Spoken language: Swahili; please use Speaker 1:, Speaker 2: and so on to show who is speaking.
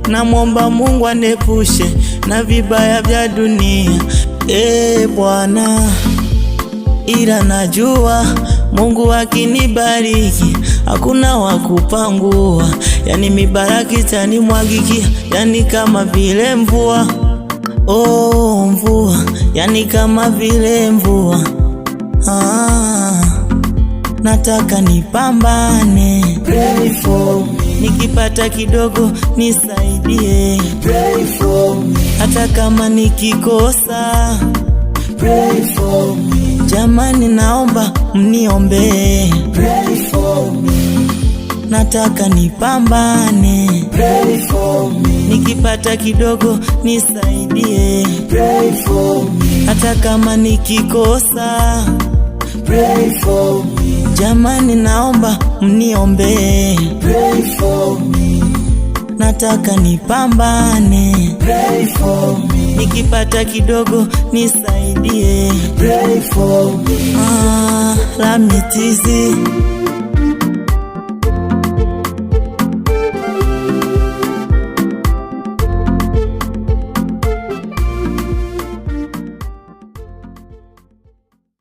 Speaker 1: namwomba Mungu anepushe na vibaya vya dunia. Bwana, ila najua Mungu akinibariki hakuna wakupangua, yani mibaraka itanimwagikia, yani kama vile mvua. Mvua, yani kama vile mvua. Nataka nipambane, pray for me. Nikipata kidogo nisaidie, pray for me. Hata kama nikikosa, pray for me. Jamani naomba mniombe, pray for me. Nataka nipambane, pray for me. Nikipata kidogo nisaidie, pray for me. Hata kama nikikosa, pray for me. Jamani naomba mniombe, pray for me. Nataka nipambane, pray for me. Nikipata kidogo nisaidie, pray for me. Lamitizi